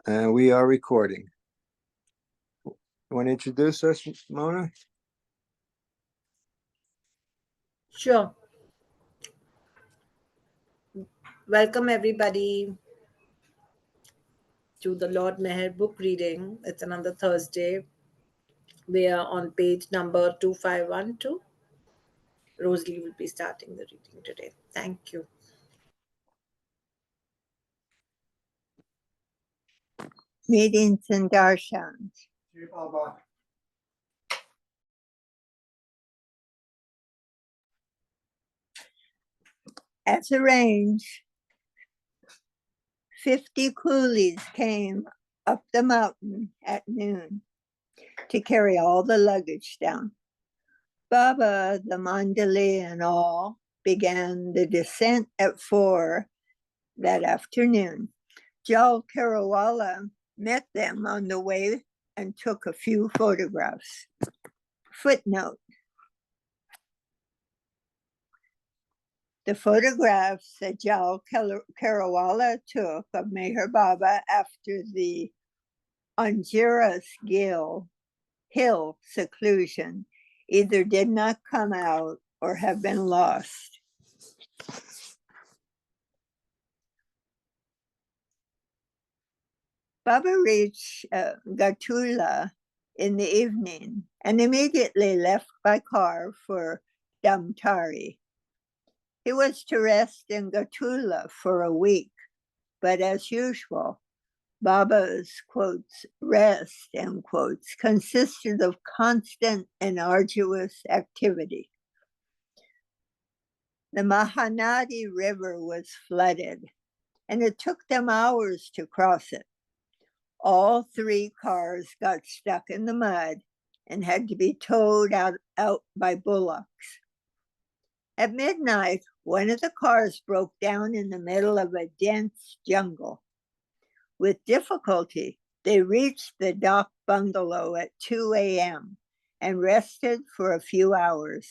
And we are recording. You want to introduce us, Mona? Sure. Welcome everybody to the Lord Meher book reading. It's another Thursday. We are on page number 2512. Rosalie will be starting the reading today. Thank you. Meetings and darshans. As arranged, 50 coolies came up the mountain at noon to carry all the luggage down. Baba, the mandali and all began the descent at 4 that afternoon. Jal Karawala met them on the way and took a few photographs. Footnote: the photographs that Jal Karawala took of Meher Baba after the Anjiras Hill seclusion either did not come out or have been lost. Baba reached Gatula in the evening and immediately left by car for Damtari. He was to rest in Gatula for a week, but as usual, Baba's, quotes, rest, end quotes, consisted of constant and arduous activity. The Mahanadi River was flooded, and it took them hours to cross it. All 3 cars got stuck in the mud and had to be towed out by bullocks. At midnight, one of the cars broke down in the middle of a dense jungle. With difficulty, they reached the dock bungalow at 2 a.m. and rested for a few hours.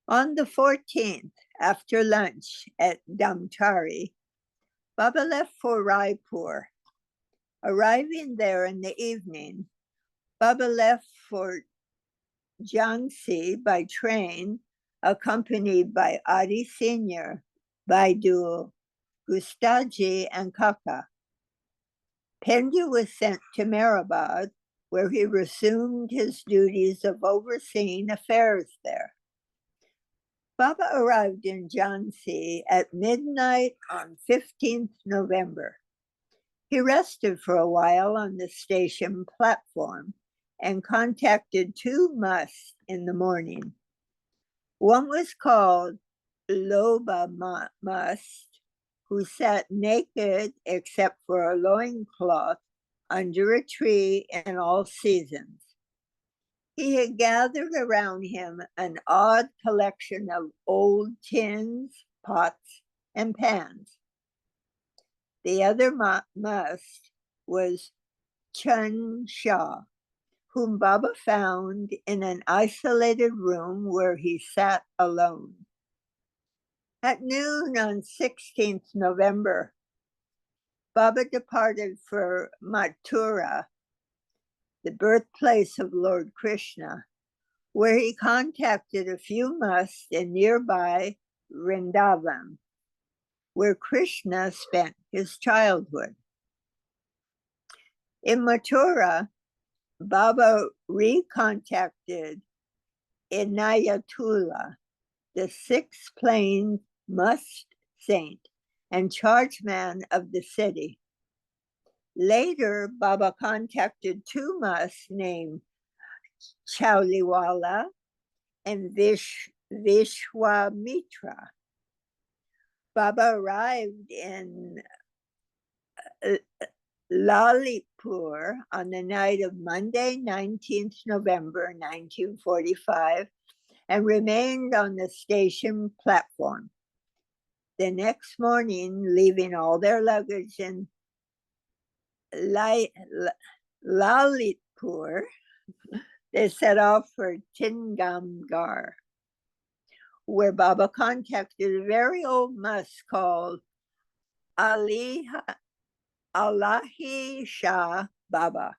On the 14th, after lunch at Damtari, Baba left for Raipur. Arriving there in the evening, Baba left for Jhansi by train, accompanied by Adi Senior, Baidu, Gustaji, and Kaka. Pendu was sent to Mehrabad, where he resumed his duties of overseeing affairs there. Baba arrived in Jhansi at midnight on 15th November. He rested for a while on the station platform and contacted 2 musts in the morning. One was called Loba Must, who sat naked except for a loincloth under a tree in all seasons. He had gathered around him an odd collection of old tins, pots, and pans. The other must was Chun Shah, whom Baba found in an isolated room where he sat alone. At noon on 16th November, Baba departed for Mathura, the birthplace of Lord Krishna, where he contacted a few musts in nearby Vrindavan, where Krishna spent his childhood. In Mathura, Baba recontacted Inayatullah, the 6-planed must saint and chargeman of the city. Later, Baba contacted 2 musts named Chauliwala and Vishwamitra. Baba arrived in Lalitpur on the night of Monday, 19th November, 1945, and remained on the station platform. The next morning, leaving all their luggage in Lalitpur, they set off for Tingamgarh, where Baba contacted a very old must called Ali Allahi Shah Baba,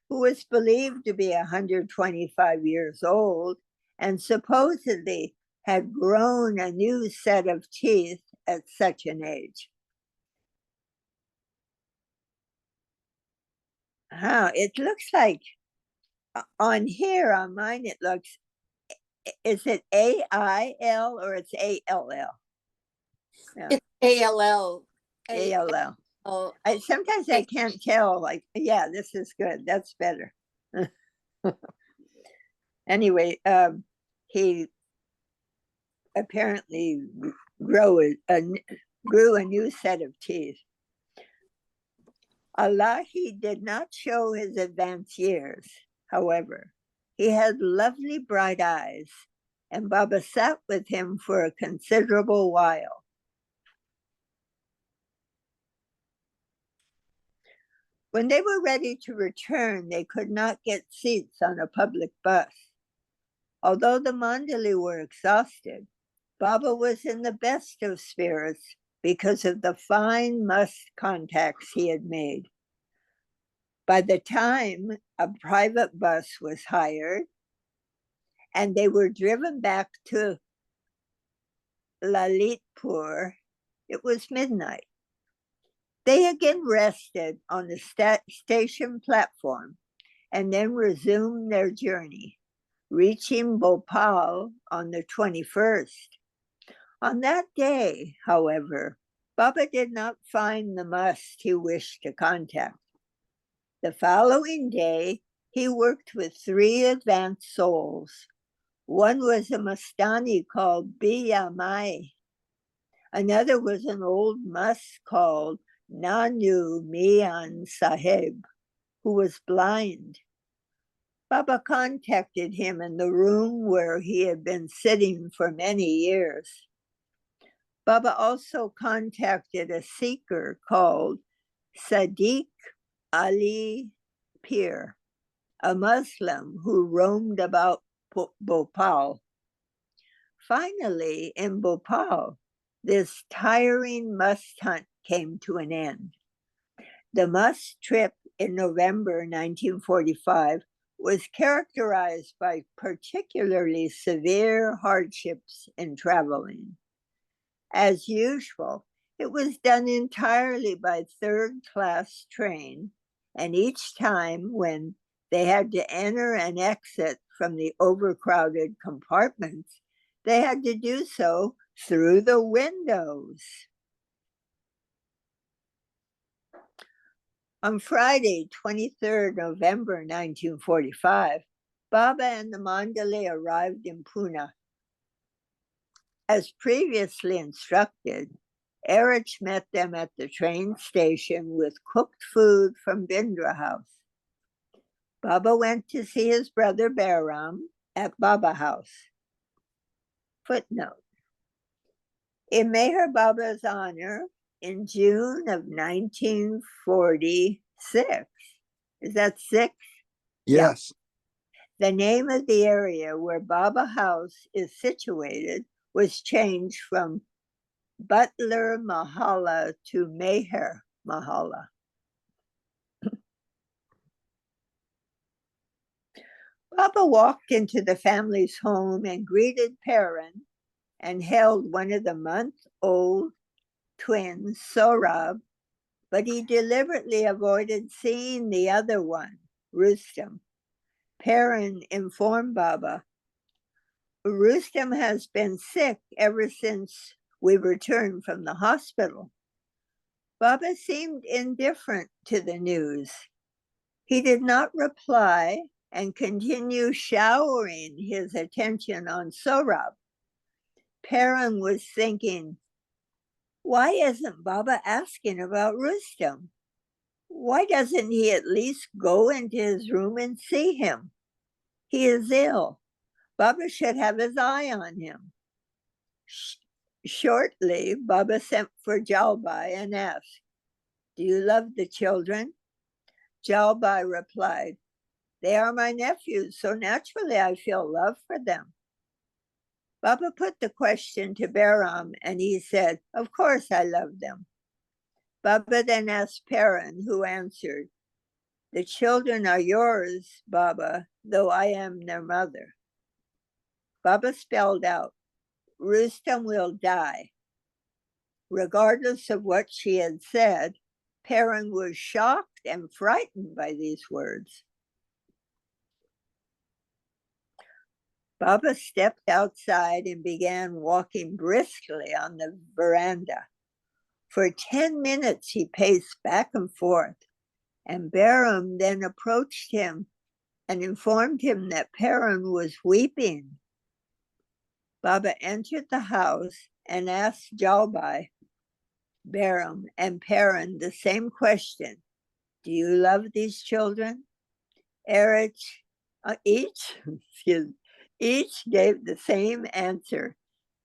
who was believed to be 125 years old and supposedly had grown a new set of teeth at such an age. It looks like on here, on mine, it looks, is it AIL or it's ALL? Yeah. It's ALL. ALL. Oh, Sometimes I can't tell, like, yeah, this is good. That's better. Anyway, he apparently grew a new set of teeth. Allahi did not show his advanced years. However, he had lovely bright eyes, and Baba sat with him for a considerable while. When they were ready to return, they could not get seats on a public bus. Although the Mandali were exhausted, Baba was in the best of spirits because of the fine musk contacts he had made. By the time a private bus was hired and they were driven back to Lalitpur, it was midnight. They again rested on the station platform and then resumed their journey, reaching Bhopal on the 21st. On that day, however, Baba did not find the must he wished to contact. The following day, he worked with 3 advanced souls. One was a Mastani called Biyamai. Another was an old musk called Nanu Mian Sahib, who was blind. Baba contacted him in the room where he had been sitting for many years. Baba also contacted a seeker called Sadiq Ali Pir, a Muslim who roamed about Bhopal. Finally, in Bhopal, this tiring musk hunt came to an end. The musk trip in November 1945 was characterized by particularly severe hardships in traveling. As usual, it was done entirely by third-class train, and each time when they had to enter and exit from the overcrowded compartments, they had to do so through the windows. On Friday, 23rd November 1945, Baba and the Mandali arrived in Pune. As previously instructed, Erich met them at the train station with cooked food from Bindra House. Baba went to see his brother Bairam at Baba House. Footnote: in Meher Baba's honor, in June of 1946, is that 6? Yes. Yeah. The name of the area where Baba House is situated was changed from Butler Mahalla to Meher Mahalla. Baba walked into the family's home and greeted Perrin and held one of the month-old twins, Sorab, but he deliberately avoided seeing the other one, Rustam. Perrin informed Baba, Rustam has been sick ever since we returned from the hospital. Baba seemed indifferent to the news. He did not reply and continued showering his attention on Sorab. Perrin was thinking, why isn't Baba asking about Rustam? Why doesn't he at least go into his room and see him? He is ill. Baba should have his eye on him. Shortly, Baba sent for Jalbai and asked, do you love the children? Jalbai replied, they are my nephews, so naturally I feel love for them. Baba put the question to Bairam and he said, of course I love them. Baba then asked Perrin, who answered, "The children are yours, Baba, though I am their mother." Baba spelled out, "Rustam will die." Regardless of what she had said, Perrin was shocked and frightened by these words. Baba stepped outside and began walking briskly on the veranda. For 10 minutes, he paced back and forth, and Behram then approached him and informed him that Perrin was weeping. Baba entered the house and asked Jalbai, Behram, and Perrin the same question. "Do you love these children?" Each gave the same answer.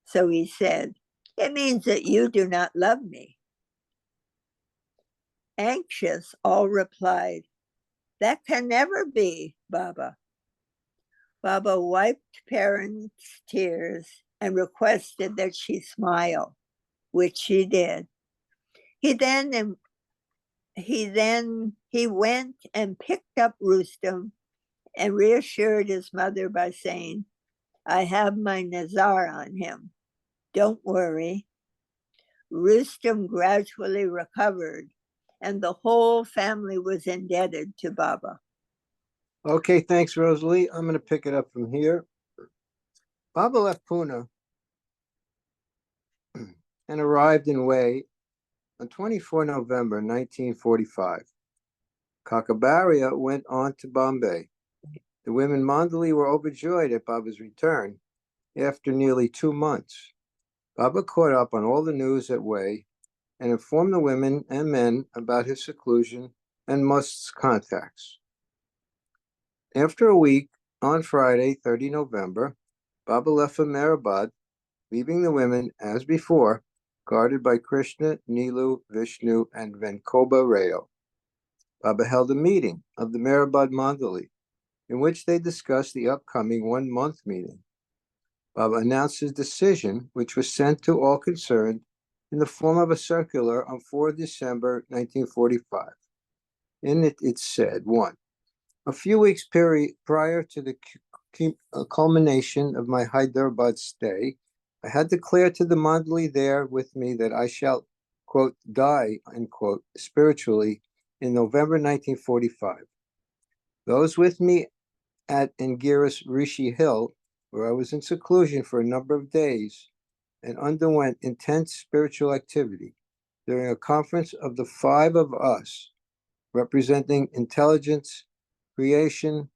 So he said, "It means that you do not love me." Anxious, all replied, "That can never be, Baba." Baba wiped Perrin's tears and requested that she smile, which she did. He went and picked up Rustam and reassured his mother by saying, "I have my Nazar on him. Don't worry." Rustam gradually recovered, and the whole family was indebted to Baba. Okay, thanks, Rosalie. I'm going to pick it up from here. Baba left Pune and arrived in Way on 24 November 1945. Kakabaria went on to Bombay. The women Mandali were overjoyed at Baba's return after nearly 2 months. Baba caught up on all the news at Way and informed the women and men about his seclusion and Must's contacts. After a week, on Friday, 30 November, Baba left for Meherabad, leaving the women, as before, guarded by Krishna, Nilu, Vishnu, and Venkoba Rayo. Baba held a meeting of the Meherabad Mandali, in which they discussed the upcoming 1-month meeting. Baba announced his decision, which was sent to all concerned in the form of a circular on 4 December 1945. In it, it said, 1. A few weeks prior to the culmination of my Hyderabad stay, I had declared to the Mandali there with me that I shall, quote, die, unquote, spiritually in November 1945. Those with me at Angiras Rishi Hill, where I was in seclusion for a number of days and underwent intense spiritual activity during a conference of the 5 of us, representing intelligence, creation,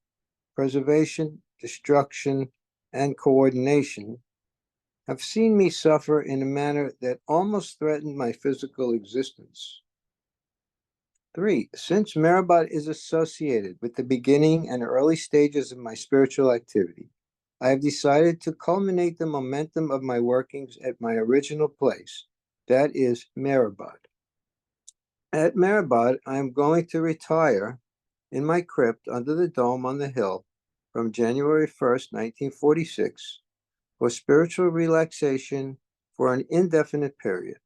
preservation, destruction, and coordination, have seen me suffer in a manner that almost threatened my physical existence. 3. Since Meherabad is associated with the beginning and early stages of my spiritual activity, I have decided to culminate the momentum of my workings at my original place, that is, Meherabad. At Meherabad, I am going to retire in my crypt under the dome on the hill from January 1st, 1946, for spiritual relaxation for an indefinite period.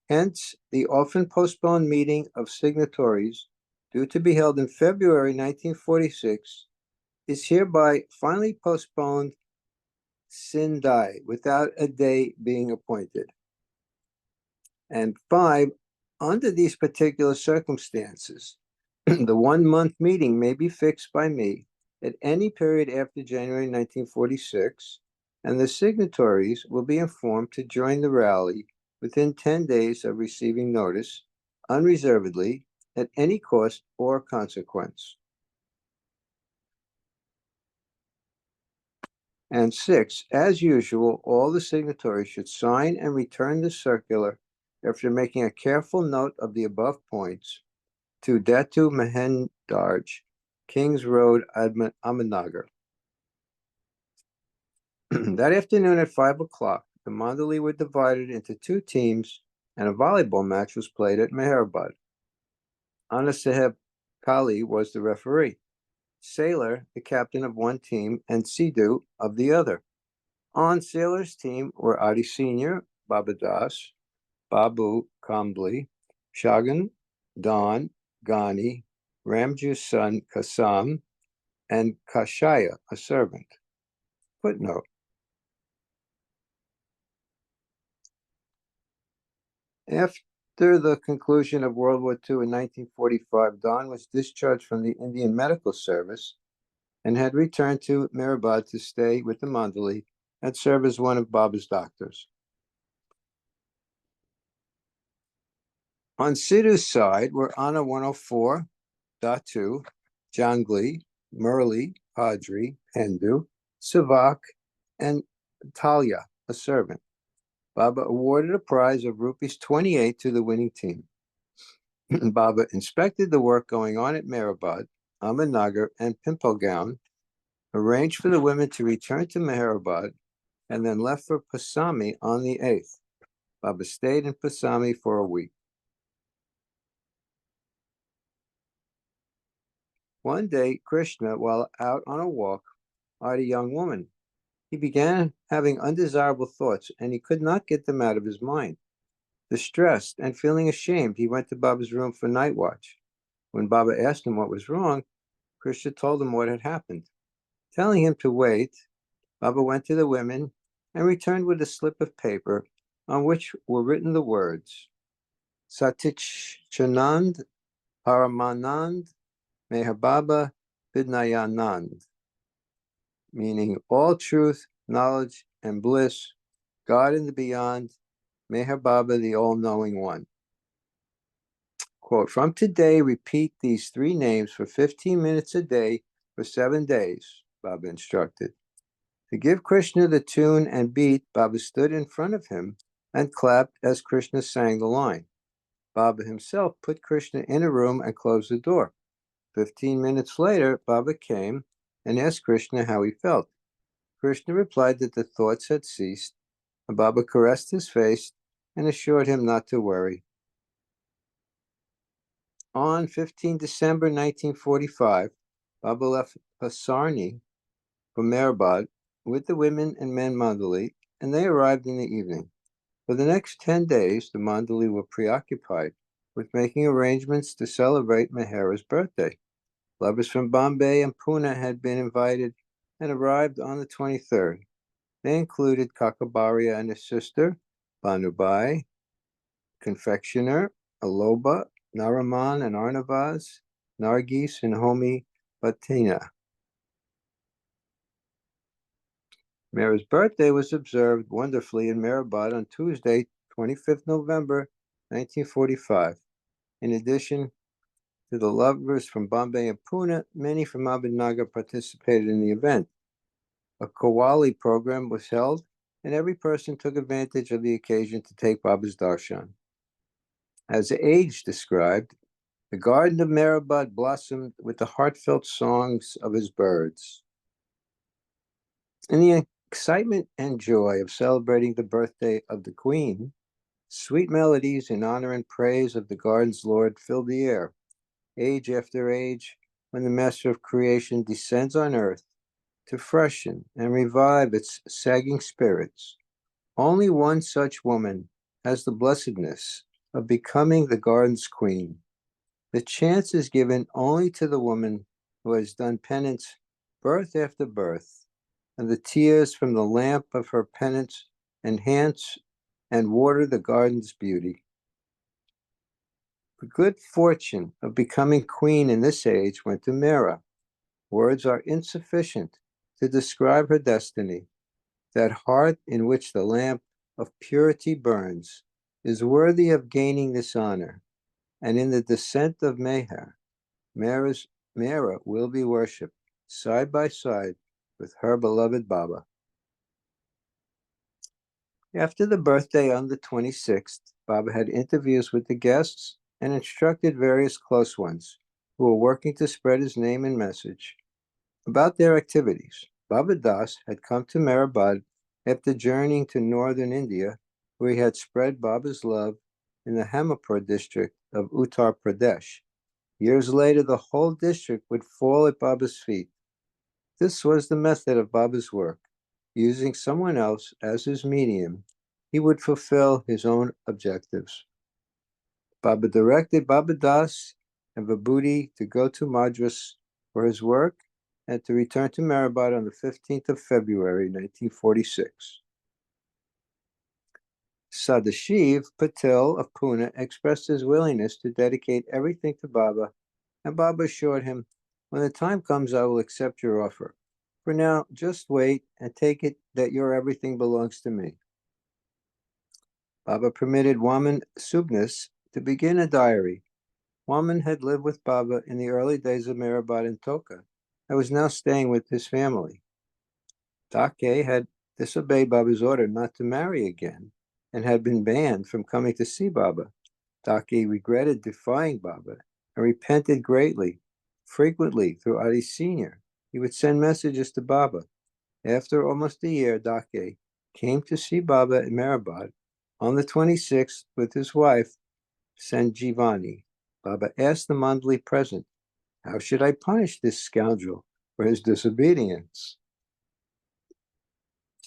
Hence, the often postponed meeting of signatories, due to be held in February 1946, is hereby finally postponed sin die, without a day being appointed. And 5, under these particular circumstances, the 1-month meeting may be fixed by me at any period after January 1946, and the signatories will be informed to join the rally within 10 days of receiving notice, unreservedly, at any cost or consequence. And 6, as usual, all the signatories should sign and return the circular after making a careful note of the above points to Datu Mahendarj, Kings Road, Ahmednagar. That afternoon at 5 o'clock, the Mandali were divided into 2 teams and a volleyball match was played at Meherabad. Anna Saheb Kali was the referee, Sailor the captain of one team, and Sidhu of the other. On Sailor's team were Adi Senior, Baba Das, Babu Kambli, Shagan, Don, Gani, Ramju's son Kasam, and Kashaya, a servant. Footnote. After the conclusion of World War II in 1945, Don was discharged from the Indian Medical Service and had returned to Meherabad to stay with the Mandali and serve as one of Baba's doctors. On Sidhu's side were Anna 104, Datu, Jangli, Murli, Padri, Hindu, Savak, and Talia, a servant. Baba awarded a prize of rupees 28 to the winning team. Baba inspected the work going on at Meherabad, Ahmednagar, and Pimpalgaon, arranged for the women to return to Meherabad, and then left for Pasami on the 8th. Baba stayed in Pasami for a week. One day, Krishna, while out on a walk, eyed a young woman. He began having undesirable thoughts, and he could not get them out of his mind. Distressed and feeling ashamed, he went to Baba's room for night watch. When Baba asked him what was wrong, Krishna told him what had happened. Telling him to wait, Baba went to the women and returned with a slip of paper on which were written the words, Satich-chanand Paramanand Meher Baba Vidnayanand, meaning all truth, knowledge, and bliss, God in the beyond, Meher Baba, the all-knowing one. Quote, from today, repeat these three names for 15 minutes a day for 7 days, Baba instructed. To give Krishna the tune and beat, Baba stood in front of him and clapped as Krishna sang the line. Baba himself put Krishna in a room and closed the door. 15 minutes later, Baba came and asked Krishna how he felt. Krishna replied that the thoughts had ceased, and Baba caressed his face and assured him not to worry. On 15 December 1945, Baba left Pasarni for Meherabad with the women and men Mandali, and they arrived in the evening. For the next 10 days, the Mandali were preoccupied with making arrangements to celebrate Meher's birthday. Lovers from Bombay and Pune had been invited and arrived on the 23rd. They included Kakabaria and his sister, Banubai, confectioner, Aloba, Naraman and Arnavaz, Nargis and Homi Batina. Meher's birthday was observed wonderfully in Meherabad on Tuesday, 25th November, 1945. In addition to the lovers from Bombay and Pune, many from Ahmednagar participated in the event. A Qawwali program was held, and every person took advantage of the occasion to take Baba's darshan. As Age described, the garden of Meherabad blossomed with the heartfelt songs of his birds. In the excitement and joy of celebrating the birthday of the Queen, sweet melodies in honor and praise of the garden's Lord filled the air. Age after age, when the Master of Creation descends on earth to freshen and revive its sagging spirits, only one such woman has the blessedness of becoming the garden's queen. The chance is given only to the woman who has done penance birth after birth, and the tears from the lamp of her penance enhance and water the garden's beauty. The good fortune of becoming queen in this age went to Mehera. Words are insufficient to describe her destiny. That heart in which the lamp of purity burns is worthy of gaining this honor, and in the descent of Meher, Mehera will be worshipped side by side with her beloved Baba. After the birthday on the 26th, Baba had interviews with the guests and instructed various close ones who were working to spread his name and message. About their activities, Baba Das had come to Meherabad after journeying to northern India, where he had spread Baba's love in the Hamapur district of Uttar Pradesh. Years later, the whole district would fall at Baba's feet. This was the method of Baba's work. Using someone else as his medium, he would fulfill his own objectives. Baba directed Baba Das and Vibhuti to go to Madras for his work and to return to Meherabad on the 15th of February, 1946. Sadashiv Patel of Pune expressed his willingness to dedicate everything to Baba, and Baba assured him, "When the time comes, I will accept your offer. For now, just wait and take it that your everything belongs to me." Baba permitted Waman Subnis to begin a diary. Waman had lived with Baba in the early days of Meherabad and Toka and was now staying with his family. Dake had disobeyed Baba's order not to marry again and had been banned from coming to see Baba. Dake regretted defying Baba and repented greatly. Frequently, through Adi Sr., he would send messages to Baba. After almost a year, Dake came to see Baba in Meherabad on the 26th with his wife, Sanjivani. Baba asked the Mandali present, "How should I punish this scoundrel for his disobedience?"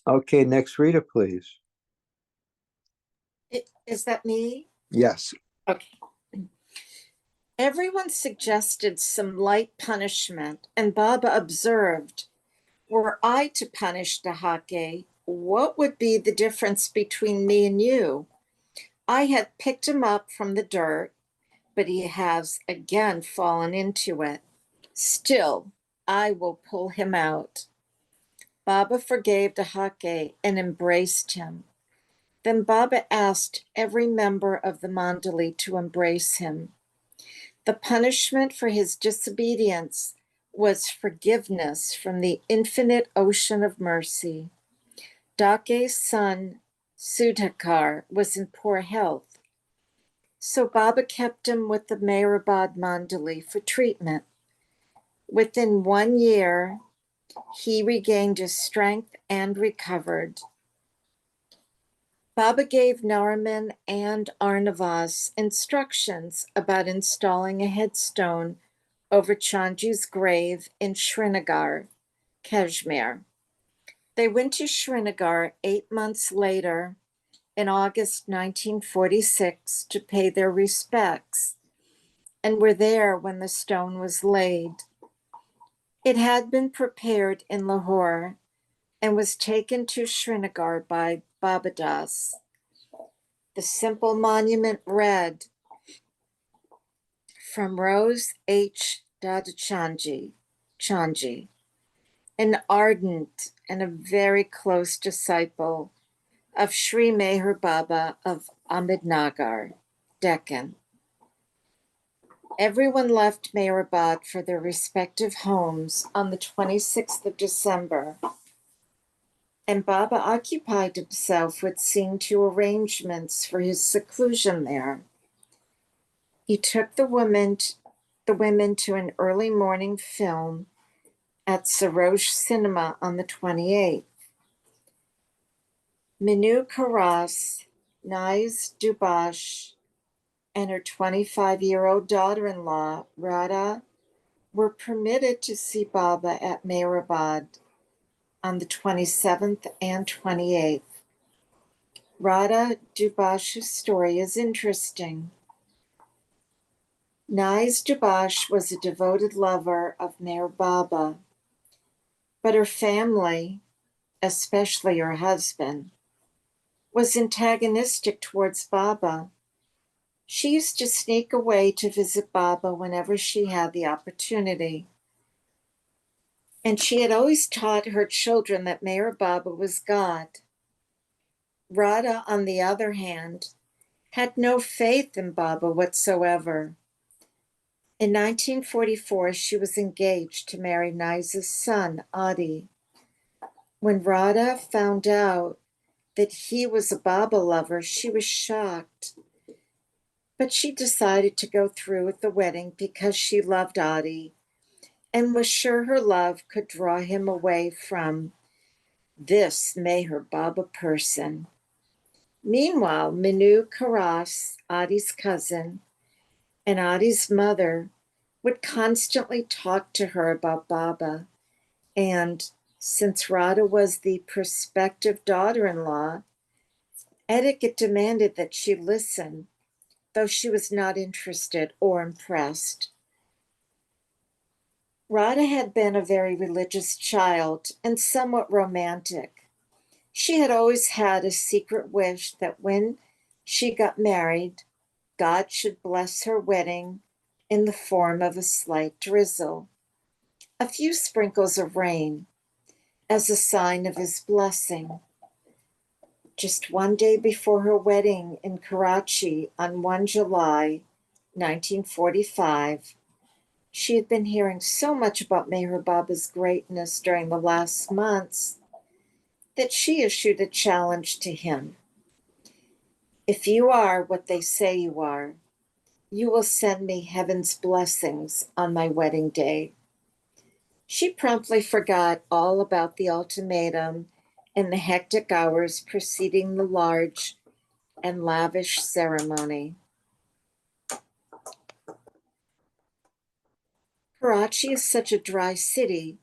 Okay, next reader, please. Is that me? Yes. Okay. Everyone suggested some light punishment, and Baba observed, "Were I to punish Dahake, what would be the difference between me and you? I had picked him up from the dirt, but he has again fallen into it. Still, I will pull him out." Baba forgave Dahake and embraced him. Then Baba asked every member of the Mandali to embrace him. The punishment for his disobedience was forgiveness from the infinite ocean of mercy. Dake's son, Sudhakar, was in poor health, so Baba kept him with the Meherabad Mandali for treatment. Within 1 year, he regained his strength and recovered. Baba gave Nariman and Arnavas instructions about installing a headstone over Chandji's grave in Srinagar, Kashmir. They went to Srinagar 8 months later, in August 1946, to pay their respects, and were there when the stone was laid. It had been prepared in Lahore and was taken to Srinagar by Baba Das. The simple monument read, "From Rose H. Dadachanji, Chanji, an ardent and a very close disciple of Sri Meher Baba of Ahmednagar, Deccan." Everyone left Meherabad for their respective homes on the 26th of December, and Baba occupied himself with seeing to arrangements for his seclusion there. He took the women to an early morning film at Saroj Cinema on the 28th. Minu Karas, Nais Dubash, and her 25-year-old daughter-in-law, Radha, were permitted to see Baba at Meherabad on the 27th and 28th. Radha Dubash's story is interesting. Nais Dubash was a devoted lover of Meher Baba, but her family, especially her husband, was antagonistic towards Baba. She used to sneak away to visit Baba whenever she had the opportunity. And she had always taught her children that Meher Baba was God. Radha, on the other hand, had no faith in Baba whatsoever. In 1944, she was engaged to marry Niza's son, Adi. When Radha found out that he was a Baba lover, she was shocked. But she decided to go through with the wedding because she loved Adi and was sure her love could draw him away from this Meher Baba person. Meanwhile, Minu Karas, Adi's cousin, and Adi's mother would constantly talk to her about Baba. And since Radha was the prospective daughter-in-law, etiquette demanded that she listen though she was not interested or impressed. Radha had been a very religious child and somewhat romantic. She had always had a secret wish that when she got married, God should bless her wedding in the form of a slight drizzle, a few sprinkles of rain, as a sign of his blessing. Just one day before her wedding in Karachi on 1 July 1945, she had been hearing so much about Meher Baba's greatness during the last months that she issued a challenge to him. If you are what they say you are, you will send me heaven's blessings on my wedding day. She promptly forgot all about the ultimatum in the hectic hours preceding the large and lavish ceremony. Karachi is such a dry city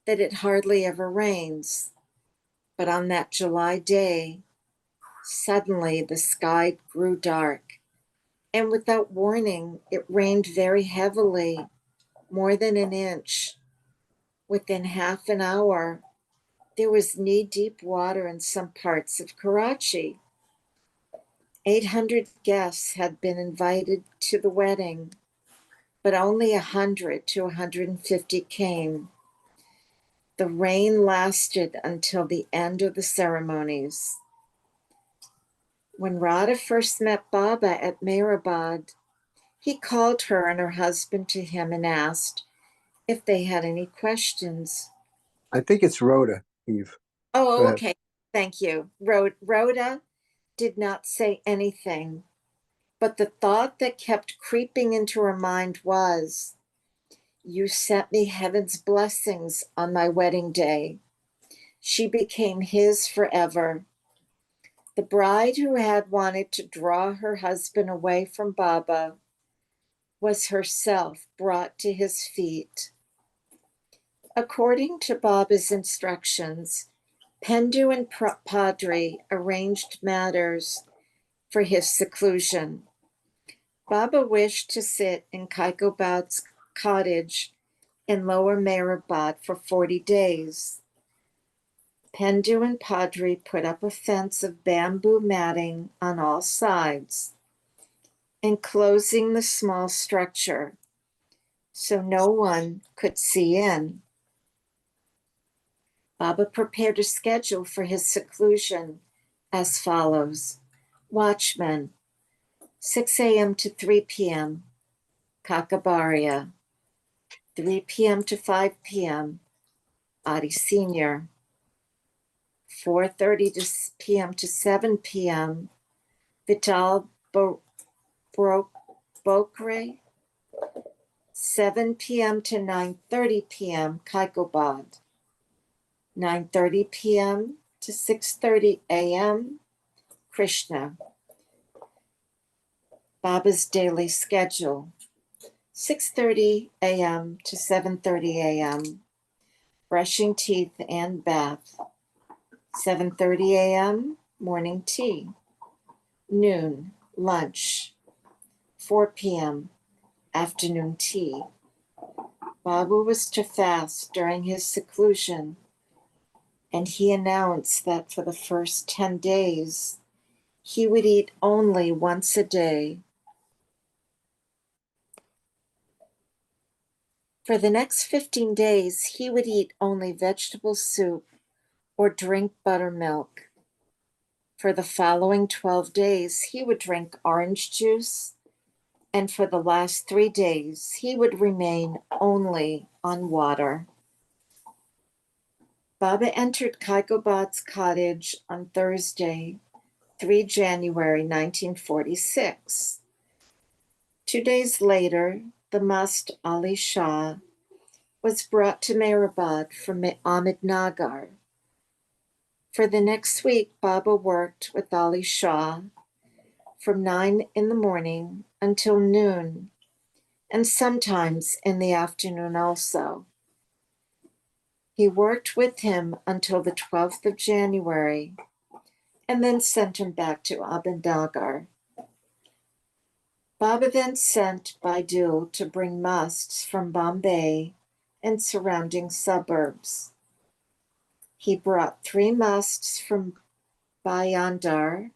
that it hardly ever rains. But on that July day, suddenly the sky grew dark, and without warning, it rained very heavily, more than an inch. Within half an hour, there was knee-deep water in some parts of Karachi. 800 guests had been invited to the wedding, but only 100 to 150 came. The rain lasted until the end of the ceremonies. When Radha first met Baba at Meherabad, he called her and her husband to him and asked if they had any questions. I think it's Rhoda, Eve. Go Oh, ahead. okay. Thank you. Rhoda did not say anything, but the thought that kept creeping into her mind was, you sent me heaven's blessings on my wedding day. She became his forever. The bride who had wanted to draw her husband away from Baba was herself brought to his feet. According to Baba's instructions, Pendu and Padri arranged matters for his seclusion. Baba wished to sit in Kaikobad's cottage in Lower Meherabad for 40 days. Pendu and Padri put up a fence of bamboo matting on all sides, enclosing the small structure so no one could see in. Baba prepared a schedule for his seclusion as follows. Watchman, 6 a.m. to 3 p.m., Kakabaria, 3 p.m. to 5 p.m., Adi Senior, 4:30 p.m. to 7 p.m., Vital Bokre, 7 p.m. to 9:30 p.m., Kaikobad, 9:30 p.m. to 6:30 a.m., Krishna. Baba's daily schedule, 6:30 a.m. to 7:30 a.m., brushing teeth and bath, 7:30 a.m., morning tea, noon, lunch, 4 p.m., afternoon tea. Baba was to fast during his seclusion, and he announced that for the first 10 days, he would eat only once a day. For the next 15 days, he would eat only vegetable soup or drink buttermilk. For the following 12 days, he would drink orange juice, and for the last 3 days, he would remain only on water. Baba entered Kaikobad's cottage on Thursday, 3 January 1946. 2 days later, the Mast Ali Shah was brought to Meherabad from Ahmednagar. For the next week, Baba worked with Ali Shah from 9 in the morning until noon, and sometimes in the afternoon also. He worked with him until the 12th of January and then sent him back to Ahmednagar. Baba then sent Baidul to bring musts from Bombay and surrounding suburbs. He brought 3 musts from Bayandar,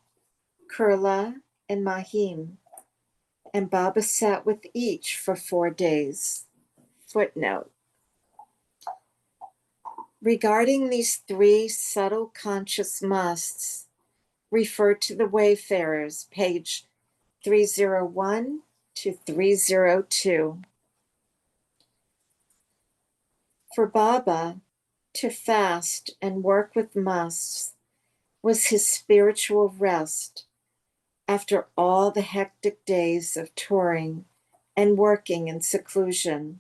Kurla, and Mahim, and Baba sat with each for 4 days. Footnote. Regarding these 3 subtle conscious musts, refer to the Wayfarers, page 301 to 302. For Baba, to fast and work with musts was his spiritual rest after all the hectic days of touring and working in seclusion.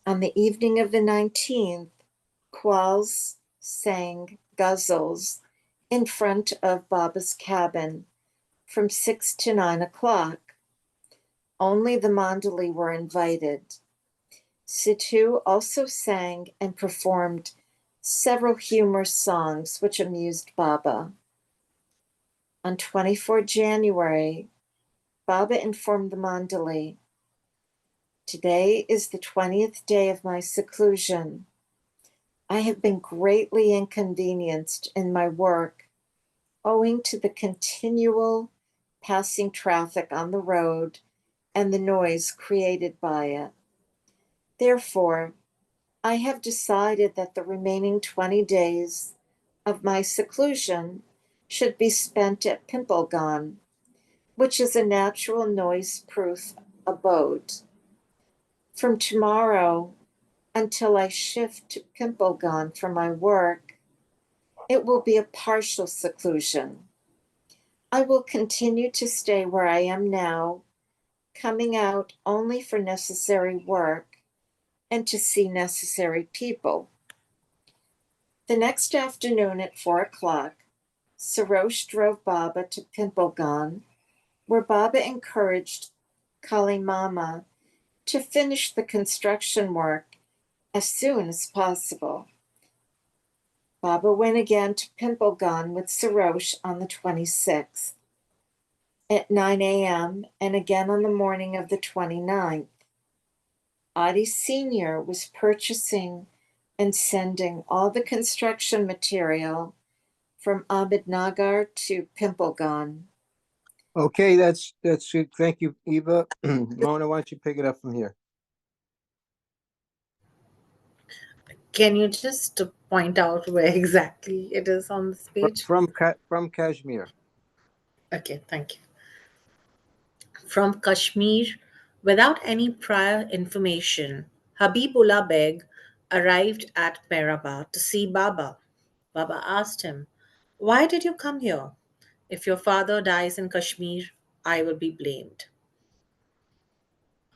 On the evening of the 19th, Quals sang ghazals in front of Baba's cabin from 6 to 9 o'clock. Only the Mandali were invited. Situ also sang and performed several humorous songs which amused Baba. On 24 January, Baba informed the Mandali, "Today is the 20th day of my seclusion. I have been greatly inconvenienced in my work owing to the continual passing traffic on the road and the noise created by it. Therefore, I have decided that the remaining 20 days of my seclusion should be spent at Pimplegan, which is a natural noise-proof abode. From tomorrow until I shift to Pimplegan for my work, it will be a partial seclusion. I will continue to stay where I am now, coming out only for necessary work and to see necessary people." The next afternoon at 4 o'clock, Sarosh drove Baba to Pimplegan, where Baba encouraged Kali Mama to finish the construction work as soon as possible. Baba went again to Pimplegan with Sarosh on the 26th at 9 a.m. and again on the morning of the 29th. Adi Sr. was purchasing and sending all the construction material from Ahmednagar to Pimplegan. Okay, that's it. Thank you, Eva. Mona, why don't you pick it up from here? Can you just point out where exactly it is on this page? From Kashmir. Okay, thank you. From Kashmir, without any prior information, Habibullah Beg arrived at Mehrabad to see Baba. Baba asked him, "Why did you come here? If your father dies in Kashmir, I will be blamed."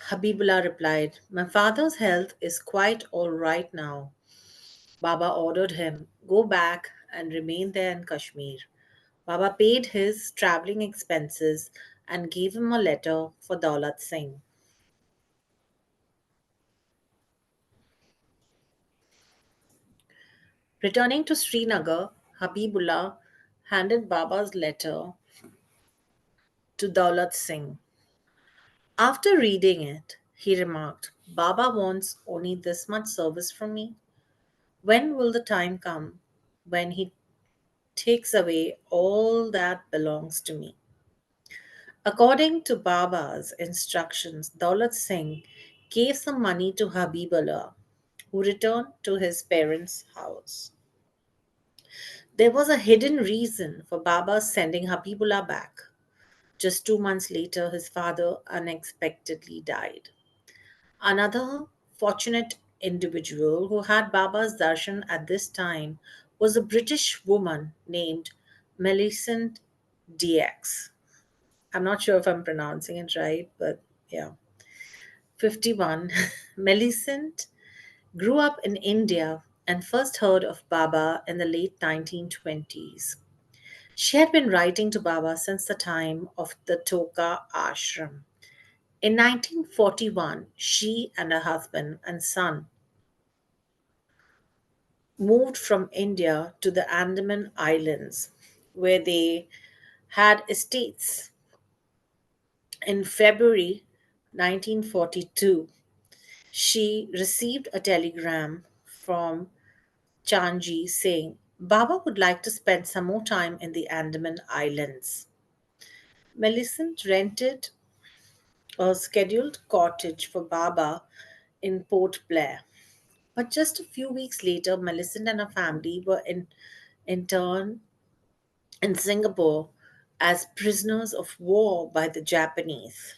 Habibullah replied, "My father's health is quite all right now." Baba ordered him, "Go back and remain there in Kashmir." Baba paid his traveling expenses and gave him a letter for Daulat Singh. Returning to Srinagar, Habibullah handed Baba's letter to Daulat Singh. After reading it, he remarked, "Baba wants only this much service from me. When will the time come when he takes away all that belongs to me?" According to Baba's instructions, Daulat Singh gave some money to Habibullah, who returned to his parents' house. There was a hidden reason for Baba sending Habibullah back. Just 2 months later, his father unexpectedly died. Another fortunate individual who had Baba's darshan at this time was a British woman named Millicent DX. I'm not sure if I'm pronouncing it right, but yeah. 51. Millicent grew up in India and first heard of Baba in the late 1920s. She had been writing to Baba since the time of the Toka ashram. In 1941, she and her husband and son moved from India to the Andaman Islands, where they had estates. In February 1942, she received a telegram from Chanji saying Baba would like to spend some more time in the Andaman Islands. Millicent rented a scheduled cottage for Baba in Port Blair. But just a few weeks later, Millicent and her family were interned in Singapore as prisoners of war by the Japanese.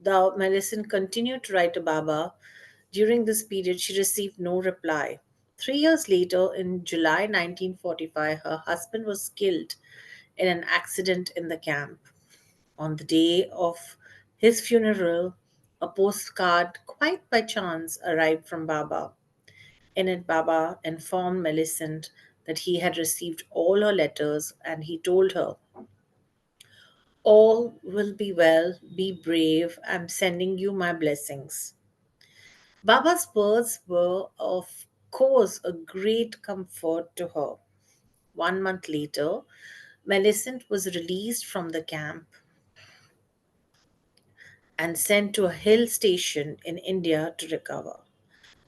Though Millicent continued to write to Baba, during this period she received no reply. 3 years later, in July 1945, her husband was killed in an accident in the camp. On the day of his funeral, a postcard, quite by chance, arrived from Baba. In it, Baba informed Millicent that he had received all her letters and he told her, all will be well, be brave, I'm sending you my blessings. Baba's words were, of course, a great comfort to her. 1 month later, Millicent was released from the camp and sent to a hill station in India to recover.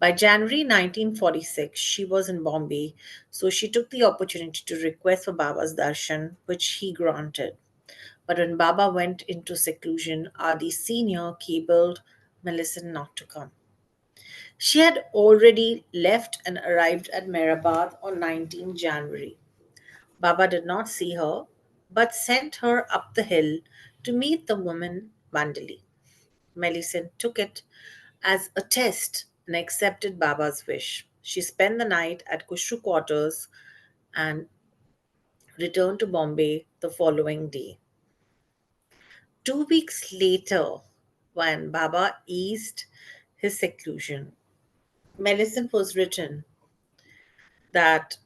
By January 1946, she was in Bombay, so she took the opportunity to request for Baba's darshan, which he granted. But when Baba went into seclusion, Adi Sr. cabled Millicent not to come. She had already left and arrived at Mehrabad on 19 January. Baba did not see her, but sent her up the hill to meet the woman Bandali. Millicent took it as a test and accepted Baba's wish. She spent the night at Kushru quarters and returned to Bombay the following day. 2 weeks later, when Baba eased his seclusion, Millicent was written that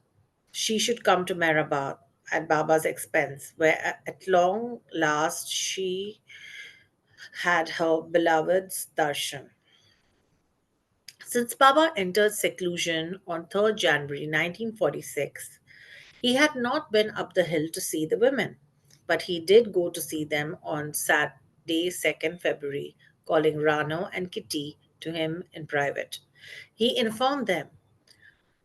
she should come to Mehrabad at Baba's expense, where at long last she had her beloved's darshan. Since Baba entered seclusion on 3rd January 1946, he had not been up the hill to see the women, but he did go to see them on Saturday, 2nd February, calling Rano and Kitty to him in private. He informed them,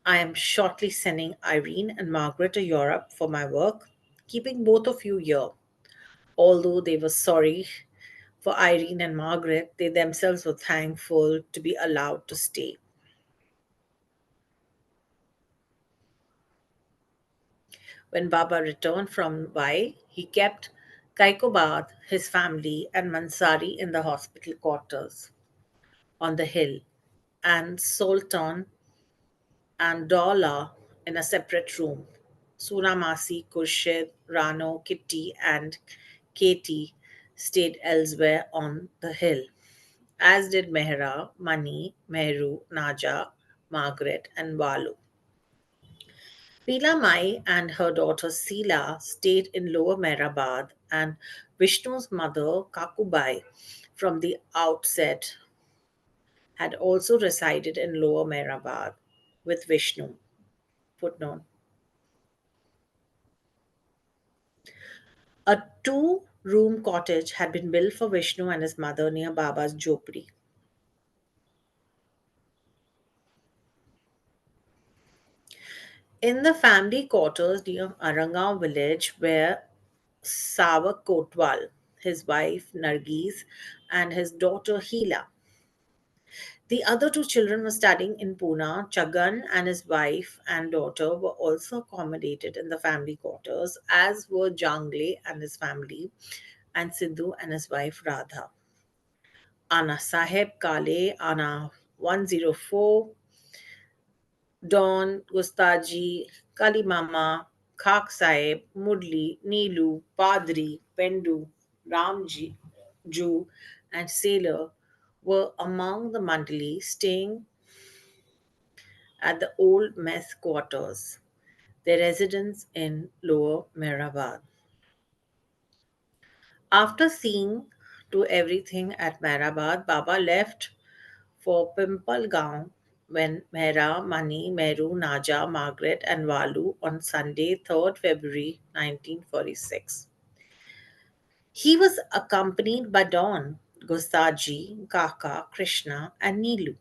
I am shortly sending Irene and Margaret to Europe for my work, keeping both of you here. Although they were sorry for Irene and Margaret, they themselves were thankful to be allowed to stay. When Baba returned from Mumbai, he kept Kaikobad, his family, and Mansari in the hospital quarters on the hill, and Sultan and Dawla in a separate room. Sunamasi, Khurshid, Rano, Kitty, and Katie stayed elsewhere on the hill, as did Mehra, Mani, Mehru, Naja, Margaret, and Walu. Pila Mai and her daughter Sila stayed in Lower Mehrabad, and Vishnu's mother, Kakubai, from the outset, had also resided in Lower Mehrabad with Vishnu. Footnote. A two-room cottage had been built for Vishnu and his mother near Baba's Jopri. In the family quarters near Arangaon village were Savak Kotwal, his wife Nargis, and his daughter Hila. The other two children were studying in Pune. Chagan and his wife and daughter were also accommodated in the family quarters, as were Jangle and his family, and Sidhu and his wife Radha. Anna Sahib Kale, Anna 104, Don, Gustaji, Kalimama, Khak Sahib, Mudli, Neelu, Padri, Pendu, Ramji, Ju, and Sailor were among the Mandali staying at the old mess quarters, their residence in Lower Mehrabad. After seeing to everything at Mehrabad, Baba left for Pimpalgaon when Mehra, Mani, Meru, Naja, Margaret, and Walu on Sunday, 3rd February 1946. He was accompanied by Don, Gustaji, Kaka, Krishna, and Neelu.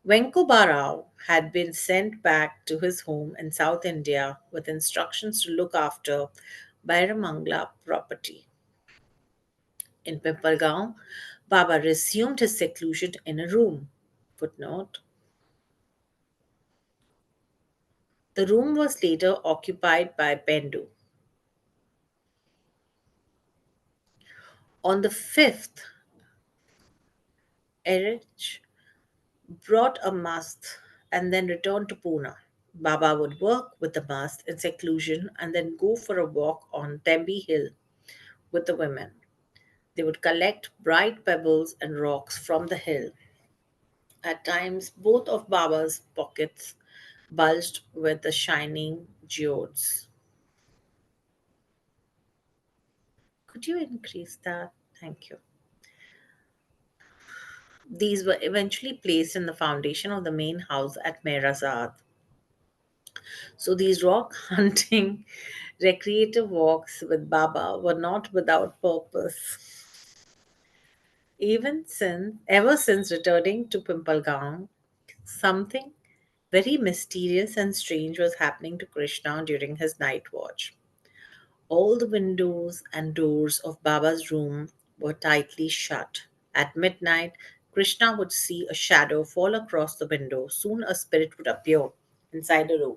Venkubarao had been sent back to his home in South India with instructions to look after Bairamangla property. In Pimpalgaon, Baba resumed his seclusion in a room. Footnote: the room was later occupied by Bendu. On the 5th, Erich brought a mast and then returned to Pune. Baba would work with the mast in seclusion and then go for a walk on Tembi Hill with the women. They would collect bright pebbles and rocks from the hill. At times, both of Baba's pockets bulged with the shining geodes. Could you increase that? Thank you. These were eventually placed in the foundation of the main house at Merazad. So these rock hunting recreative walks with Baba were not without purpose. Ever since returning to Pimpalgaon, something very mysterious and strange was happening to Krishna during his night watch. All the windows and doors of Baba's room were tightly shut. At midnight, Krishna would see a shadow fall across the window. Soon a spirit would appear inside the room.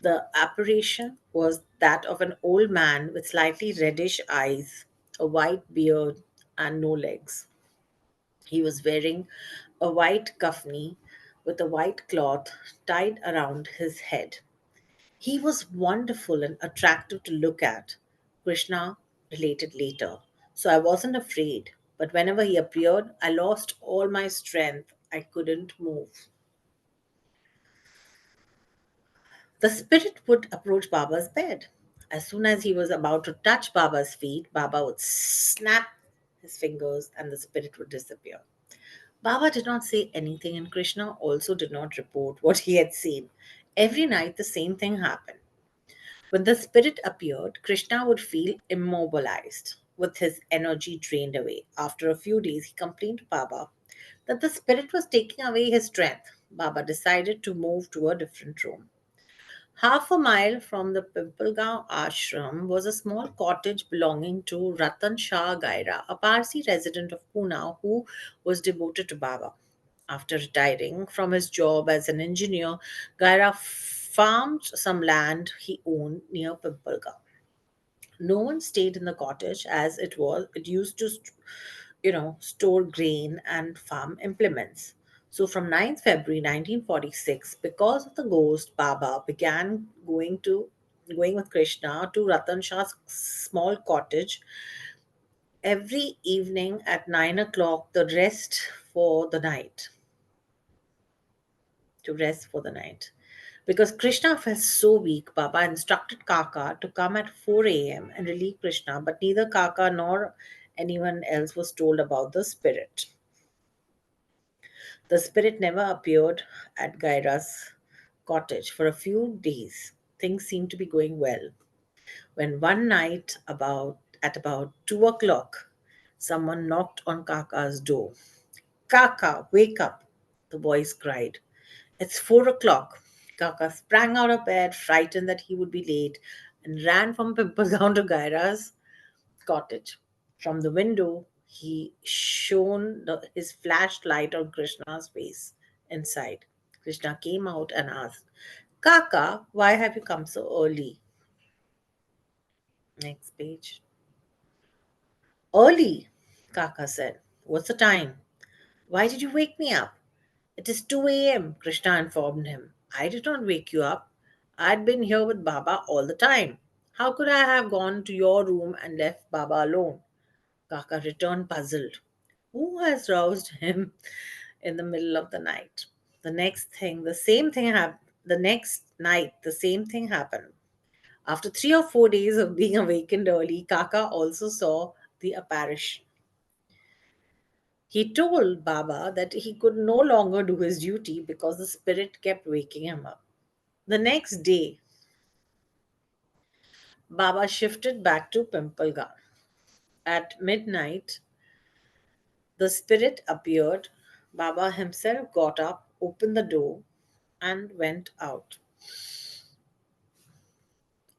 The apparition was that of an old man with slightly reddish eyes, a white beard, and no legs. He was wearing a white kafni with a white cloth tied around his head. He was wonderful and attractive to look at, Krishna related later. So I wasn't afraid, but whenever he appeared, I lost all my strength. I couldn't move. The spirit would approach Baba's bed. As soon as he was about to touch Baba's feet, Baba would snap his fingers and the spirit would disappear. Baba did not say anything, and Krishna also did not report what he had seen. Every night, the same thing happened. When the spirit appeared, Krishna would feel immobilized, with his energy drained away. After a few days, he complained to Baba that the spirit was taking away his strength. Baba decided to move to a different room. Half a mile from the Pimpalgaon ashram was a small cottage belonging to Ratan Shah Gaira, a Parsi resident of Pune who was devoted to Baba. After retiring from his job as an engineer, Gaira farmed some land he owned near Pimpalgaon. No one stayed in the cottage as it used to store grain and farm implements. So from 9th February 1946, because of the ghost, Baba began going with Krishna to Ratan Shah's small cottage every evening at 9 o'clock, for the night to rest for the night. Because Krishna felt so weak, Baba instructed Kaka to come at 4 a.m. and relieve Krishna, but neither Kaka nor anyone else was told about the spirit. The spirit never appeared at Gaira's cottage for a few days. Things seemed to be going well. When one night, about 2 o'clock, someone knocked on Kaka's door. Kaka, wake up! The voice cried. It's 4 o'clock. Kaka sprang out of bed, frightened that he would be late, and ran from Pimpledown to Gaira's cottage. From the window, he shone his flashlight on Krishna's face inside. Krishna came out and asked, Kaka, why have you come so early? Next page. Early, Kaka said. What's the time? Why did you wake me up? It is 2 a.m., Krishna informed him. I did not wake you up. I'd been here with Baba all the time. How could I have gone to your room and left Baba alone? Kaka returned puzzled. Who has roused him in the middle of the night? The next night, the same thing happened. After 3 or 4 days of being awakened early, Kaka also saw the apparition. He told Baba that he could no longer do his duty because the spirit kept waking him up. The next day, Baba shifted back to Pimpalgarh. At midnight, the spirit appeared. Baba himself got up, opened the door, and went out.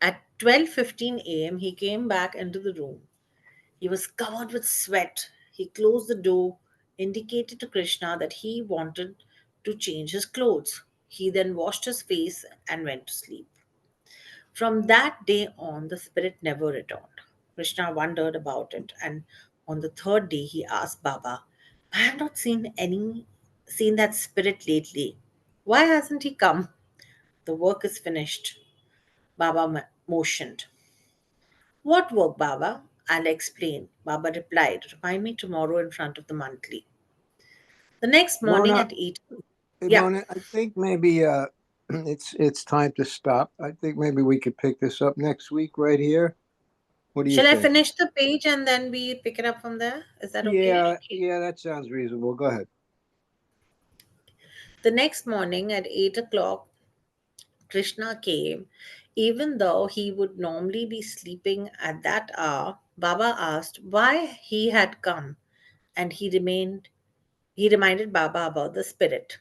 At 12:15 a.m., he came back into the room. He was covered with sweat. He closed the door, indicated to Krishna that he wanted to change his clothes. He then washed his face and went to sleep. From that day on, the spirit never returned. Krishna wondered about it, and on the third day, he asked Baba, "I have not seen that spirit lately. Why hasn't he come?" "The work is finished," Baba motioned. "What work, Baba?" "I'll explain." Baba replied, "Remind me tomorrow in front of the monthly." The next morning Mona, at 8. hey, Yeah. Mona, I think maybe it's time to stop. I think maybe we could pick this up next week right here. What do you Shall I think? finish the page and then we pick it up from there? Is that okay? Yeah, that sounds reasonable. Go ahead. The next morning at 8 o'clock, Krishna came. Even though he would normally be sleeping at that hour, Baba asked why he had come, and he reminded Baba about the spirit.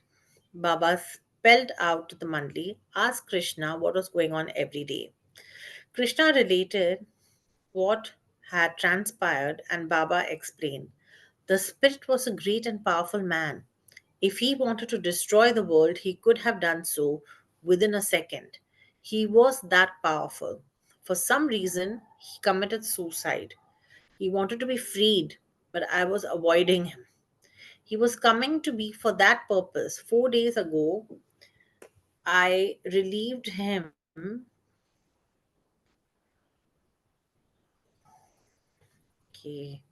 Baba spelled out the mandali, asked Krishna what was going on every day. Krishna related what had transpired, and Baba explained. The spirit was a great and powerful man. If he wanted to destroy the world, he could have done so within a second. He was that powerful. For some reason, he committed suicide. He wanted to be freed, but I was avoiding him. He was coming to me for that purpose. 4 days ago, I relieved him. Okay.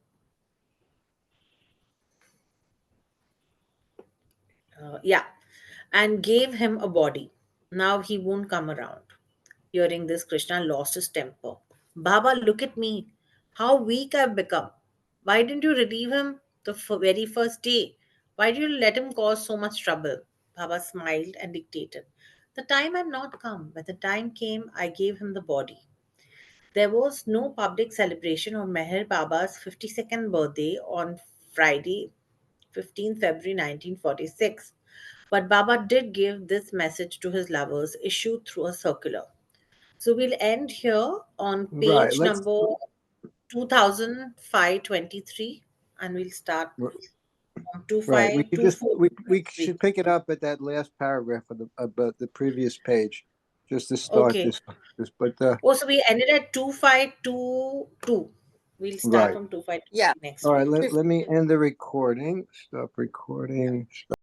Yeah, and gave him a body. Now he won't come around. Hearing this, Krishna lost his temper. "Baba, look at me. How weak I've become. Why didn't you relieve him the very first day? Why did you let him cause so much trouble?" Baba smiled and dictated. "The time had not come. When the time came, I gave him the body." There was no public celebration of Meher Baba's 52nd birthday on Friday, 15th February 1946. But Baba did give this message to his lovers, issued through a circular. So we'll end here on Right. page Let's number 2005-23, and we'll start from right. We could just 2524. we should pick it up at that last paragraph of the about the previous page, just to start Okay. this. But Oh, so we ended at 2522. We'll start right. from 2523 Yeah. next All right. week. Let me end the recording. Stop recording. Stop.